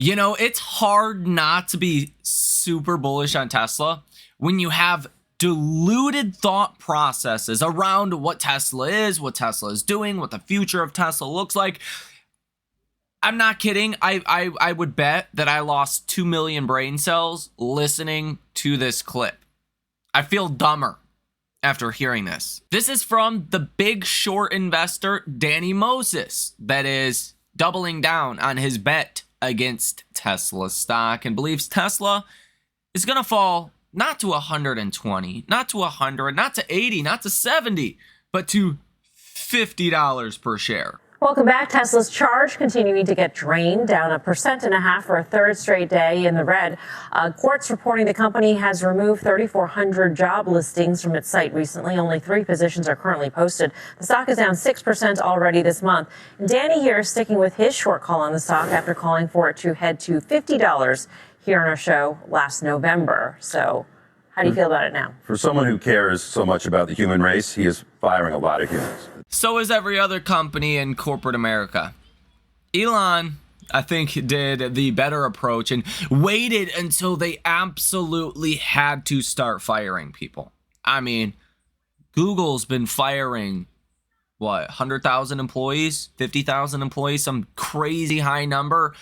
You know, it's hard not to be super bullish on Tesla when you have diluted thought processes around what Tesla is, what Tesla is doing, what the future of Tesla looks like. I'm not kidding. I would bet that I lost 2 million brain cells listening to this clip. I feel dumber after hearing this. This is from the big short investor, Danny Moses, that is doubling down on his bet against Tesla stock and believes Tesla is going to fall not to 120, not to 100, not to 80, not to 70, but to $50 per share. Welcome back. Tesla's charge continuing to get drained, down 1.5% for a third straight day in the red. Quartz reporting the company has removed 3,400 job listings from its site recently. Only 3 positions are currently posted. The stock is down 6% already this month. And Danny here is sticking with his short call on the stock after calling for it to head to $50 here on our show last November. So how do you feel about it now? For someone who cares so much about the human race, he is firing a lot of humans. So is every other company in corporate America. Elon, I think, did the better approach and waited until they absolutely had to start firing people. I mean, Google's been firing, 100,000 employees, 50,000 employees, some crazy high number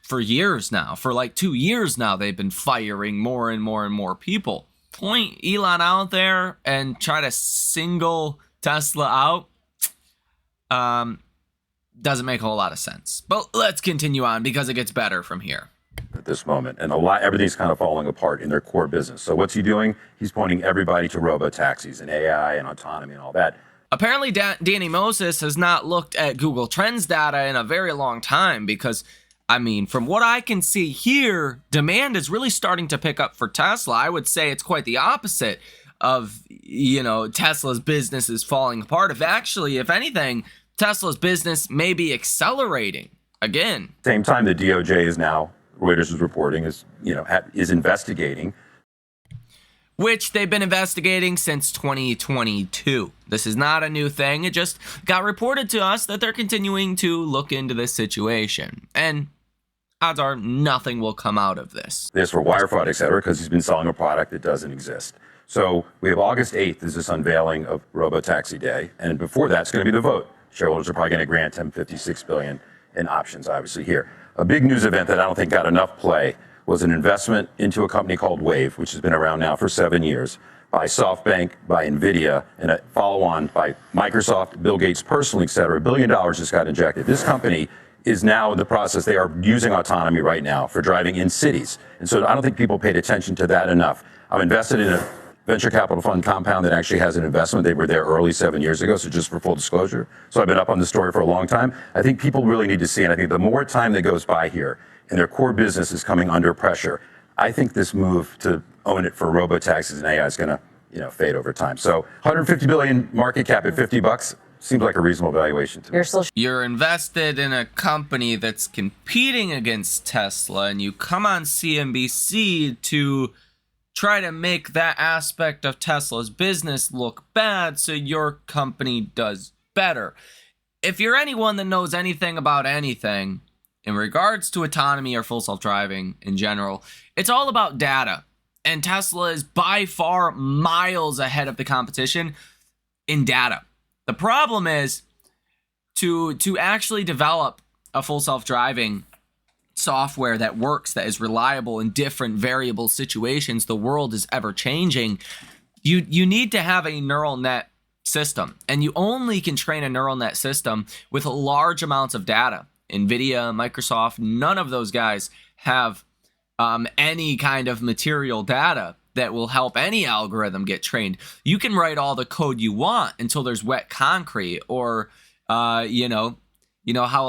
for years now. For like 2 years now, they've been firing more and more and more people. Point Elon out there and try to single Tesla out doesn't make a whole lot of sense. But let's continue on because it gets better from here. At this moment, and everything's kind of falling apart in their core business. So what's he doing? He's pointing everybody to robotaxis and AI and autonomy and all that. Apparently, Danny Moses has not looked at Google Trends data in a very long time because, from what I can see here, demand is really starting to pick up for Tesla. I would say it's quite the opposite of, Tesla's business is falling apart. If anything, Tesla's business may be accelerating again. Same time, the DOJ is now, Reuters is reporting, is investigating. Which they've been investigating since 2022. This is not a new thing. It just got reported to us that they're continuing to look into this situation. And odds are nothing will come out of this. There's for wire fraud, et cetera, because he's been selling a product that doesn't exist. So we have August 8th is this unveiling of Robotaxi Day. And before that's going to be the vote. Shareholders are probably going to grant him $56 billion in options, obviously, here. A big news event that I don't think got enough play was an investment into a company called Wave, which has been around now for 7 years, by SoftBank, by NVIDIA, and a follow-on by Microsoft, Bill Gates personally, et cetera. $1 billion just got injected. This company is now in the process. They are using autonomy right now for driving in cities. And so I don't think people paid attention to that enough. I'm invested in a venture capital fund Compound that actually has an investment. They were there early 7 years ago, so just for full disclosure. So I've been up on the story for a long time. I think people really need to see, and I think the more time that goes by here, and their core business is coming under pressure, I think this move to own it for robotaxis and AI is going to, fade over time. So 150 billion market cap at $50 seems like a reasonable valuation to me. You're invested in a company that's competing against Tesla, and you come on CNBC to try to make that aspect of Tesla's business look bad so your company does better. If you're anyone that knows anything about anything, in regards to autonomy or full self-driving in general, it's all about data. And Tesla is by far miles ahead of the competition in data. The problem is to actually develop a full self-driving software that works, that is reliable in different variable situations. The world is ever changing. You need to have a neural net system, and you only can train a neural net system with large amounts of data. NVIDIA, Microsoft, none of those guys have any kind of material data that will help any algorithm get trained. You can write all the code you want until there's wet concrete, or how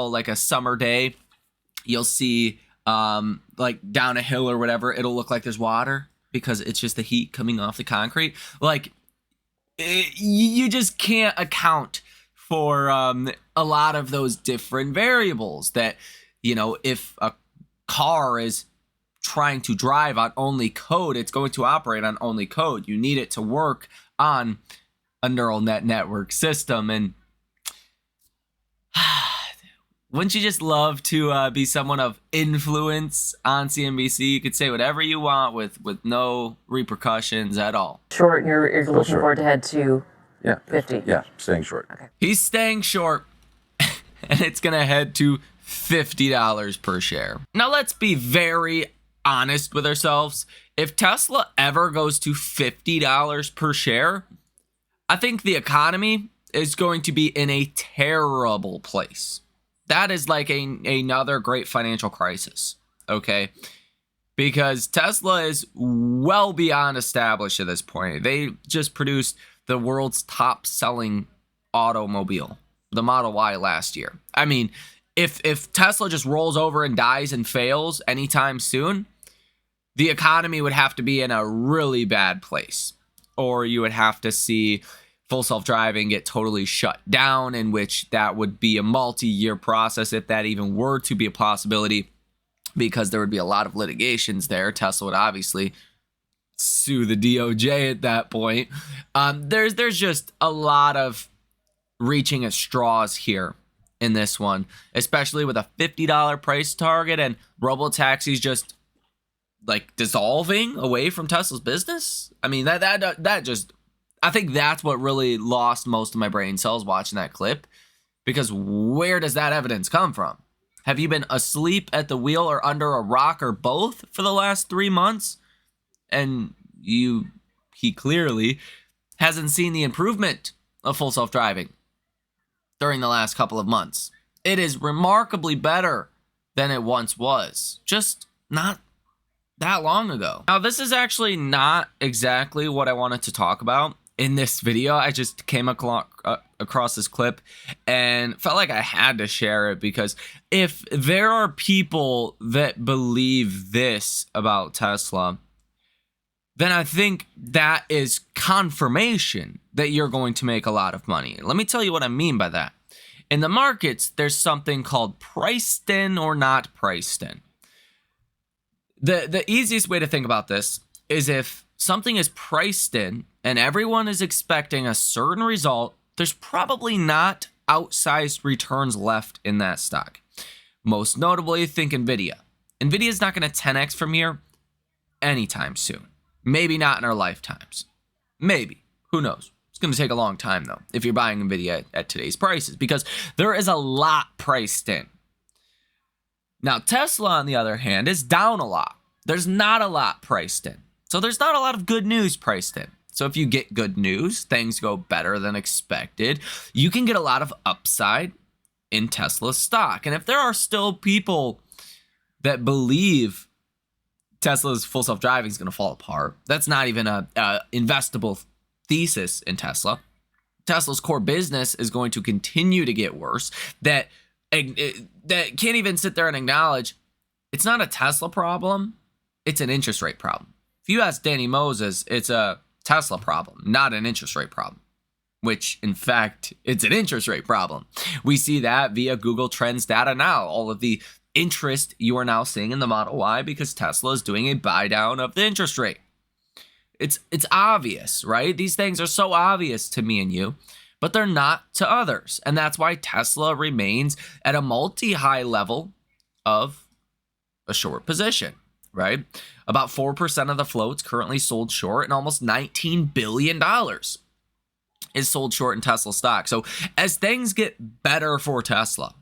like a summer day, you'll see like down a hill or whatever, it'll look like there's water because it's just the heat coming off the concrete. You just can't account for a lot of those different variables that, if a car is trying to drive on only code, it's going to operate on only code. You need it to work on a neural network system. And Wouldn't you just love to be someone of influence on CNBC? You could say whatever you want with no repercussions at all. Short, and you're looking short. forward to head to Yeah. 50. Yeah, staying short. Okay. He's staying short, and it's going to head to $50 per share. Now, let's be very honest with ourselves. If Tesla ever goes to $50 per share, I think the economy is going to be in a terrible place. That is like another great financial crisis, okay? Because Tesla is well beyond established at this point. They just produced the world's top-selling automobile, the Model Y, last year. I mean, if Tesla just rolls over and dies and fails anytime soon, the economy would have to be in a really bad place. Or you would have to see full self-driving get totally shut down, in which that would be a multi-year process if that even were to be a possibility, because there would be a lot of litigations there. Tesla would obviously sue the DOJ at that point. There's just a lot of reaching at straws here in this one, especially with a $50 price target and robotaxis just like dissolving away from Tesla's business. I mean, that just, I think that's what really lost most of my brain cells watching that clip, because where does that evidence come from? Have you been asleep at the wheel or under a rock or both for the last 3 months? And he clearly hasn't seen the improvement of full self-driving during the last couple of months. It is remarkably better than it once was, just not that long ago. Now, this is actually not exactly what I wanted to talk about in this video. I just came across this clip and felt like I had to share it, because if there are people that believe this about Tesla, then I think that is confirmation that you're going to make a lot of money. Let me tell you what I mean by that. In the markets, there's something called priced in or not priced in. The easiest way to think about this is if something is priced in and everyone is expecting a certain result, there's probably not outsized returns left in that stock. Most notably, think Nvidia. Nvidia is not going to 10x from here anytime soon. Maybe not in our lifetimes. Maybe. Who knows? It's going to take a long time, though, if you're buying Nvidia at today's prices, because there is a lot priced in. Now, Tesla, on the other hand, is down a lot. There's not a lot priced in. So there's not a lot of good news priced in. So if you get good news, things go better than expected, you can get a lot of upside in Tesla stock. And if there are still people that believe Tesla's full self-driving is going to fall apart, that's not even a investable thesis in Tesla. Tesla's core business is going to continue to get worse, that can't even sit there and acknowledge it's not a Tesla problem, it's an interest rate problem. If you ask Danny Moses, it's a Tesla problem, not an interest rate problem, which in fact, it's an interest rate problem. We see that via Google Trends data now, all of the interest you are now seeing in the Model Y because Tesla is doing a buy down of the interest rate. It's obvious, right? These things are so obvious to me and you, but they're not to others. And that's why Tesla remains at a multi-high level of a short position, right? About 4% of the float's currently sold short, and almost $19 billion is sold short in Tesla stock. So as things get better for Tesla,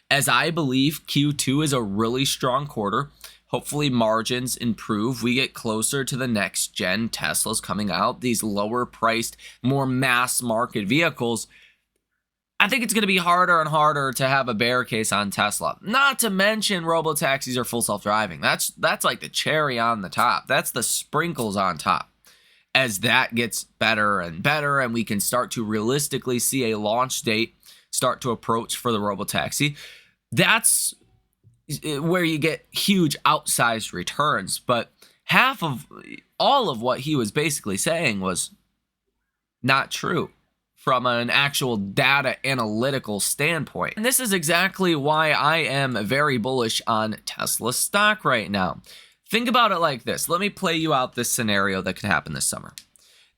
as I believe Q2 is a really strong quarter, hopefully margins improve, we get closer to the next gen Teslas coming out, these lower priced, more mass market vehicles, I think it's going to be harder and harder to have a bear case on Tesla. Not to mention robotaxis or full self-driving. That's like the cherry on the top. That's the sprinkles on top. As that gets better and better, and we can start to realistically see a launch date start to approach for the robotaxi, that's where you get huge outsized returns. But all of what he was basically saying was not true from an actual data analytical standpoint. And this is exactly why I am very bullish on Tesla stock right now. Think about it like this. Let me play you out this scenario that could happen this summer.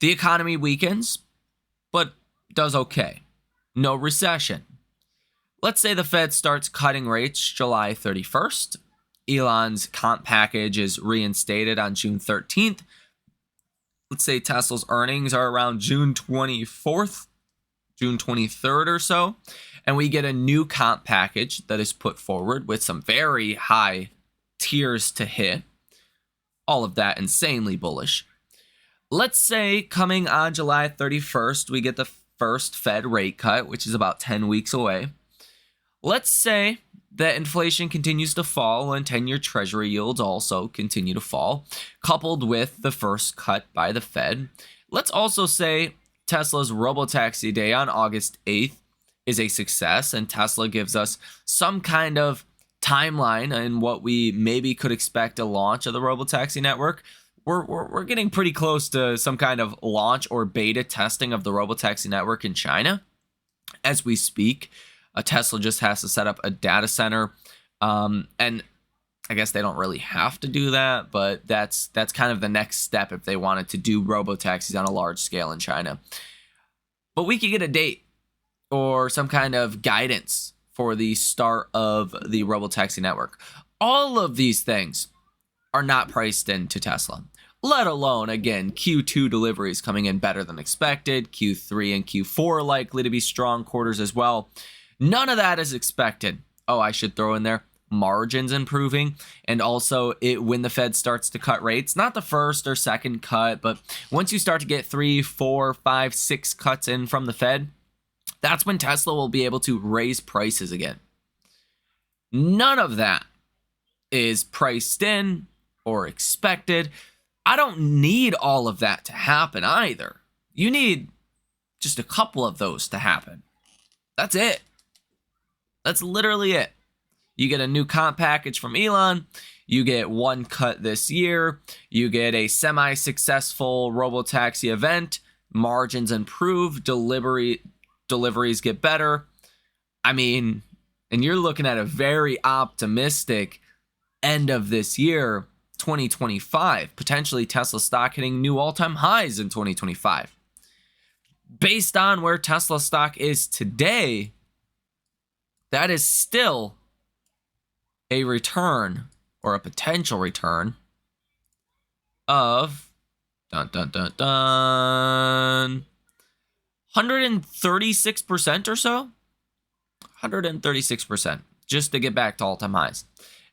The economy weakens, but does okay. No recession. Let's say the Fed starts cutting rates July 31st. Elon's comp package is reinstated on June 13th. Let's say Tesla's earnings are around June 24th, June 23rd or so, and we get a new comp package that is put forward with some very high tiers to hit. All of that insanely bullish. Let's say coming on July 31st, we get the first Fed rate cut, which is about 10 weeks away. Let's say that inflation continues to fall and 10-year Treasury yields also continue to fall, coupled with the first cut by the Fed. Let's also say Tesla's Robotaxi day on August 8th is a success, and Tesla gives us some kind of timeline in what we maybe could expect a launch of the Robotaxi network. We're getting pretty close to some kind of launch or beta testing of the Robotaxi network in China as we speak. Tesla just has to set up a data center, and I guess they don't really have to do that, but that's kind of the next step if they wanted to do robotaxis on a large scale in China. But we could get a date or some kind of guidance for the start of the robotaxi network. All of these things are not priced into Tesla, let alone, again, Q2 deliveries coming in better than expected, Q3 and Q4 are likely to be strong quarters as well. None of that is expected. Oh, I should throw in there margins improving, and also when the Fed starts to cut rates, not the first or second cut, but once you start to get 3, 4, 5, 6 cuts in from the Fed, that's when Tesla will be able to raise prices again. None of that is priced in or expected. I don't need all of that to happen either. You need just a couple of those to happen. That's it. That's literally it. You get a new comp package from Elon. You get one cut this year. You get a semi-successful robotaxi event. Margins improve. Deliveries get better. I mean, and you're looking at a very optimistic end of this year, 2025. Potentially Tesla stock hitting new all-time highs in 2025. Based on where Tesla stock is today, that is still a return or a potential return of 136% or so. 136% just to get back to all-time highs.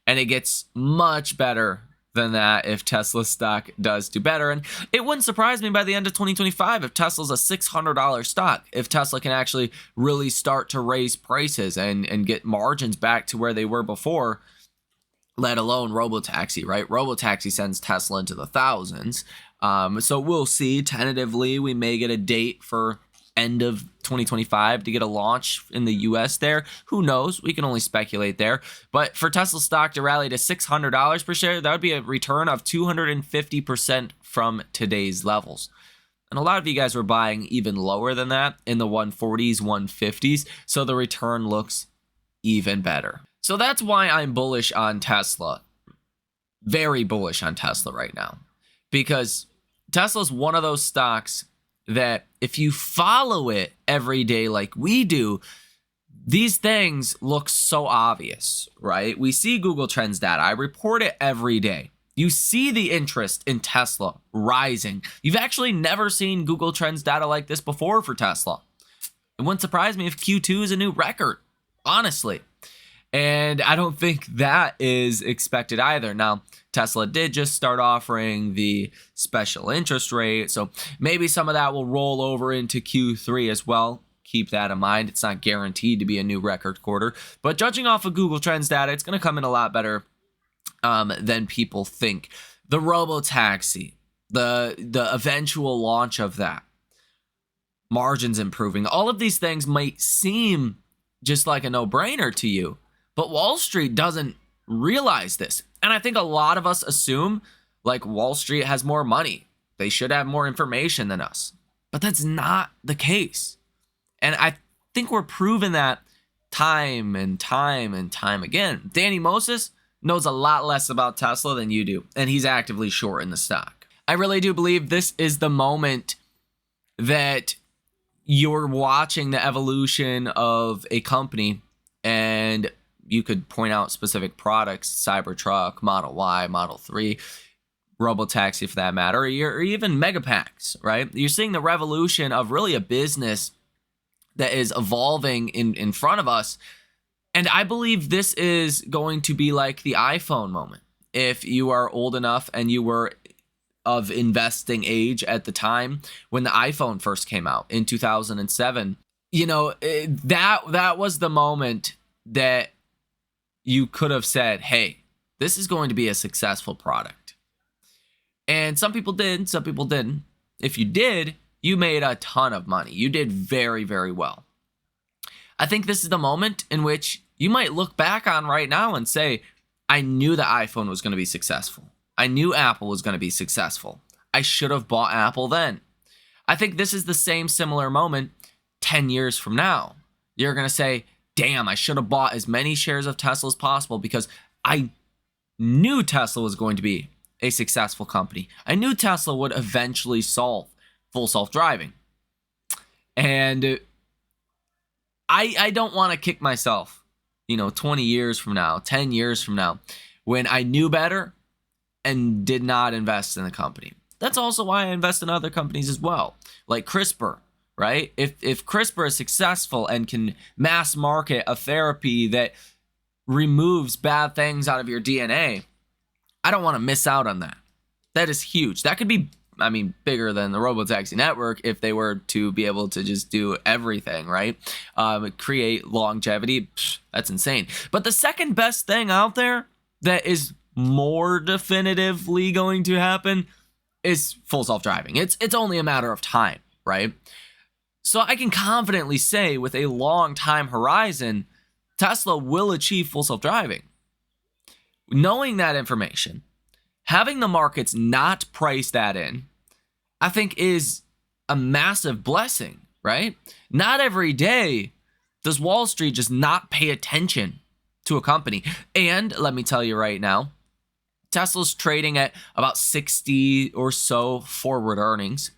And it gets much better than that if Tesla stock does do better. And it wouldn't surprise me by the end of 2025 if Tesla's a $600 stock, if Tesla can actually really start to raise prices and get margins back to where they were before, let alone Robotaxi, right? Robotaxi sends Tesla into the thousands. So we'll see. Tentatively, we may get a date for end of 2025 to get a launch in the US there. Who knows? We can only speculate there. But for Tesla stock to rally to $600 per share, that would be a return of 250% from today's levels. And a lot of you guys were buying even lower than that in the 140s, 150s. So the return looks even better. So that's why I'm bullish on Tesla. Very bullish on Tesla right now. Because Tesla's one of those stocks that if you follow it every day like we do, these things look so obvious, right? We see Google Trends data. I report it every day. You see the interest in Tesla rising. You've actually never seen Google Trends data like this before for Tesla. It wouldn't surprise me if Q2 is a new record, honestly. And I don't think that is expected either. Now, Tesla did just start offering the special interest rate, so maybe some of that will roll over into Q3 as well. Keep that in mind. It's not guaranteed to be a new record quarter, but judging off of Google Trends data, it's going to come in a lot better than people think. The Robotaxi, the eventual launch of that, margins improving, all of these things might seem just like a no-brainer to you, but Wall Street doesn't realize this. And I think a lot of us assume like Wall Street has more money. They should have more information than us. But that's not the case. And I think we're proving that time and time and time again. Danny Moses knows a lot less about Tesla than you do, and he's actively short in the stock. I really do believe this is the moment that you're watching the evolution of a company And you could point out specific products, Cybertruck, Model Y, Model 3, Robotaxi for that matter, or even Megapacks, right? You're seeing the revolution of really a business that is evolving in front of us. And I believe this is going to be like the iPhone moment. If you are old enough and you were of investing age at the time when the iPhone first came out in 2007, that was the moment that you could have said, hey, this is going to be a successful product. And some people did, some people didn't. If you did, you made a ton of money. You did very, very well. I think this is the moment in which you might look back on right now and say, I knew the iPhone was going to be successful. I knew Apple was going to be successful. I should have bought Apple then. I think this is the same similar moment 10 years from now. You're going to say, damn, I should have bought as many shares of Tesla as possible because I knew Tesla was going to be a successful company. I knew Tesla would eventually solve full self-driving. And I don't want to kick myself, 20 years from now, 10 years from now, when I knew better and did not invest in the company. That's also why I invest in other companies as well, like CRISPR, right? If CRISPR is successful and can mass market a therapy that removes bad things out of your DNA, I don't want to miss out on that. That is huge. That could be, bigger than the Robotaxi network if they were to be able to just do everything, right? Create longevity. That's insane. But the second best thing out there that is more definitively going to happen is full self-driving. It's only a matter of time, right? So I can confidently say with a long time horizon, Tesla will achieve full self-driving. Knowing that information, having the markets not price that in, I think is a massive blessing, right? Not every day does Wall Street just not pay attention to a company. And let me tell you right now, Tesla's trading at about 60 or so forward earnings.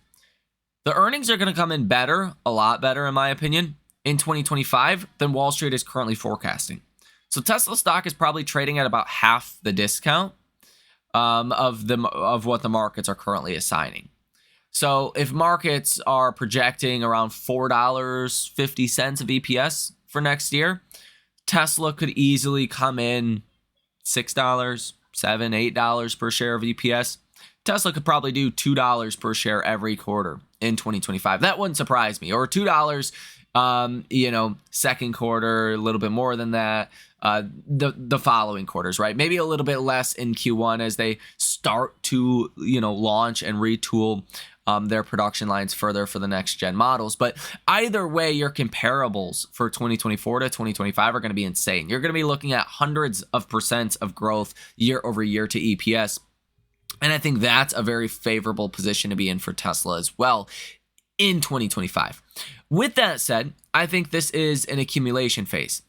The earnings are going to come in better, a lot better in my opinion, in 2025 than Wall Street is currently forecasting. So Tesla stock is probably trading at about half the discount of what the markets are currently assigning. So if markets are projecting around $4.50 of EPS for next year, Tesla could easily come in $6, $7, $8 per share of EPS. Tesla could probably do $2 per share every quarter in 2025. That wouldn't surprise me. Or $2, second quarter, a little bit more than that. The following quarters, right? Maybe a little bit less in Q1 as they start to, launch and retool their production lines further for the next gen models. But either way, your comparables for 2024 to 2025 are going to be insane. You're going to be looking at hundreds of percents of growth year over year to EPS. And I think that's a very favorable position to be in for Tesla as well in 2025. With that said, I think this is an accumulation phase.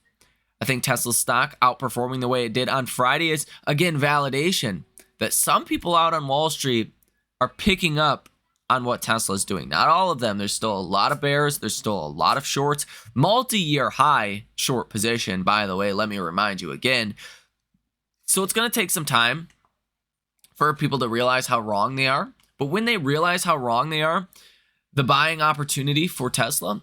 I think Tesla's stock outperforming the way it did on Friday is, again, validation that some people out on Wall Street are picking up on what Tesla's doing. Not all of them. There's still a lot of bears. There's still a lot of shorts. Multi-year high short position, by the way, let me remind you again. So it's going to take some time for people to realize how wrong they are. But when they realize how wrong they are, the buying opportunity for Tesla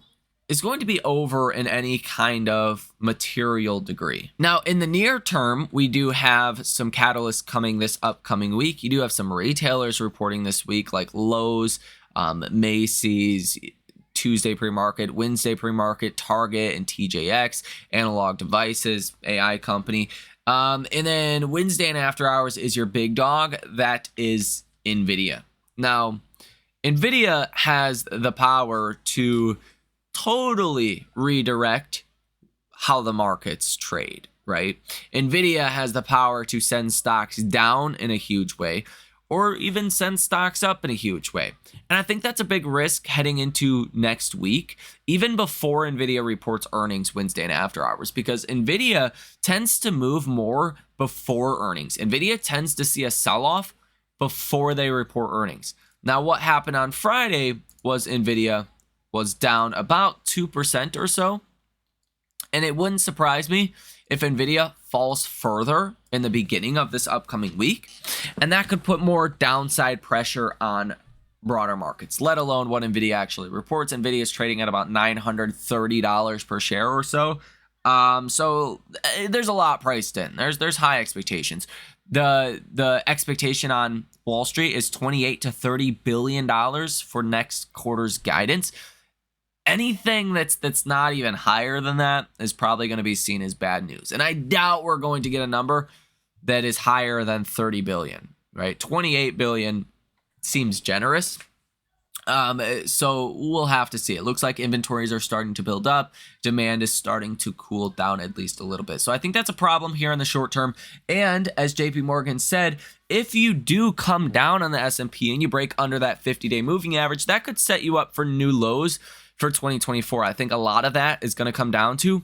is going to be over in any kind of material degree. Now, in the near term, we do have some catalysts coming this upcoming week. You do have some retailers reporting this week like Lowe's, Macy's, Tuesday pre-market, Wednesday pre-market, Target, and TJX, Analog Devices, AI company. And then Wednesday and after hours is your big dog. That is NVIDIA. Now, NVIDIA has the power to totally redirect how the markets trade, right? NVIDIA has the power to send stocks down in a huge way or even send stocks up in a huge way. And I think that's a big risk heading into next week, even before NVIDIA reports earnings Wednesday and after hours, because NVIDIA tends to move more before earnings. NVIDIA tends to see a sell-off before they report earnings. Now, what happened on Friday was NVIDIA was down about 2% or so. And it wouldn't surprise me if Nvidia falls further in the beginning of this upcoming week, and that could put more downside pressure on broader markets, let alone what Nvidia actually reports. Nvidia is trading at about $930 per share or so. So there's a lot priced in. There's high expectations. The expectation on Wall Street is $28 to $30 billion for next quarter's guidance. Anything that's not even higher than that is probably going to be seen as bad news. And I doubt we're going to get a number that is higher than 30 billion, right? 28 billion seems generous. So we'll have to see. It looks like inventories are starting to build up. Demand is starting to cool down at least a little bit. So I think that's a problem here in the short term. And as JP Morgan said, if you do come down on the S&P and you break under that 50-day moving average, that could set you up for new lows for 2024. I think a lot of that is going to come down to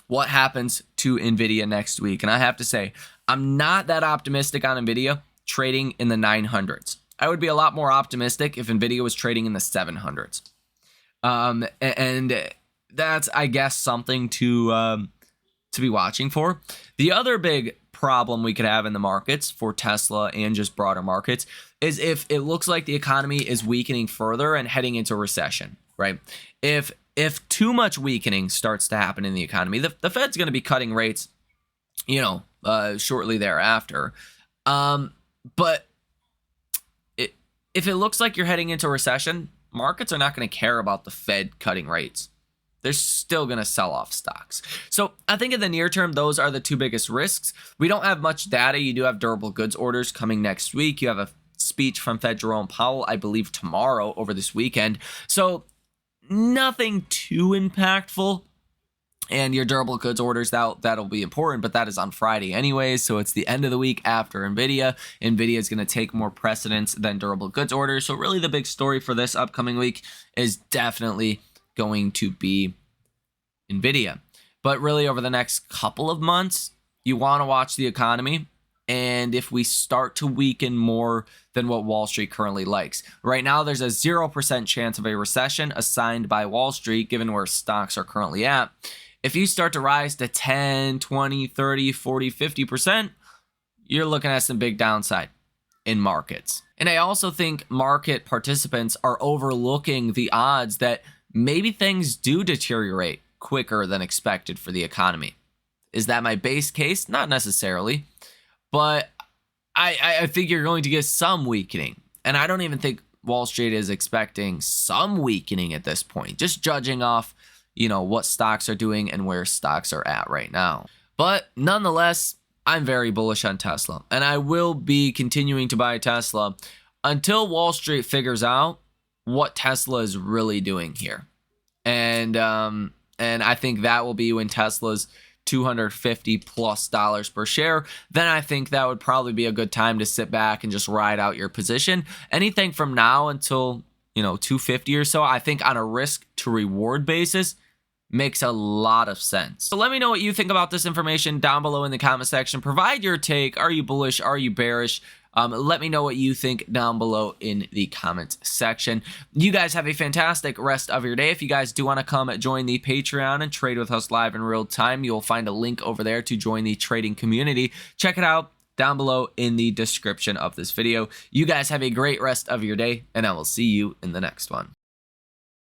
what happens to Nvidia next week. And I have to say, I'm not that optimistic on Nvidia trading in the 900s. I would be a lot more optimistic if Nvidia was trading in the 700s. And that's, I guess, something to be watching for. The other big problem we could have in the markets for Tesla and just broader markets is if it looks like the economy is weakening further and heading into recession, right? If too much weakening starts to happen in the economy, the Fed's going to be cutting rates, shortly thereafter. But if it looks like you're heading into a recession, markets are not going to care about the Fed cutting rates. They're still going to sell off stocks. So I think in the near term, those are the two biggest risks. We don't have much data. You do have durable goods orders coming next week. You have a speech from Fed Jerome Powell, I believe, tomorrow over this weekend. So nothing too impactful. And your durable goods orders, that'll be important, but that is on Friday anyways, so it's the end of the week after Nvidia. Nvidia is going to take more precedence than durable goods orders. So really the big story for this upcoming week is definitely going to be Nvidia. But really over the next couple of months, you want to watch the economy. And if we start to weaken more than what Wall Street currently likes. Right now, there's a 0% chance of a recession assigned by Wall Street, given where stocks are currently at. If you start to rise to 10, 20, 30, 40, 50%, you're looking at some big downside in markets. And I also think market participants are overlooking the odds that maybe things do deteriorate quicker than expected for the economy. Is that my base case? Not necessarily. But I think you're going to get some weakening. And I don't even think Wall Street is expecting some weakening at this point, just judging off what stocks are doing and where stocks are at right now. But nonetheless, I'm very bullish on Tesla, and I will be continuing to buy Tesla until Wall Street figures out what Tesla is really doing here. And I think that will be when Tesla's $250+ per share. Then I think that would probably be a good time to sit back and just ride out your position. Anything from now until 250 or so, I think on a risk to reward basis makes a lot of sense. So let me know what you think about this information down below in the comment section. Provide your take. Are you bullish? Are you bearish? Let me know what you think down below in the comments section. You guys have a fantastic rest of your day. If you guys do want to come join the Patreon and trade with us live in real time, you'll find a link over there to join the trading community. Check it out down below in the description of this video. You guys have a great rest of your day, and I will see you in the next one.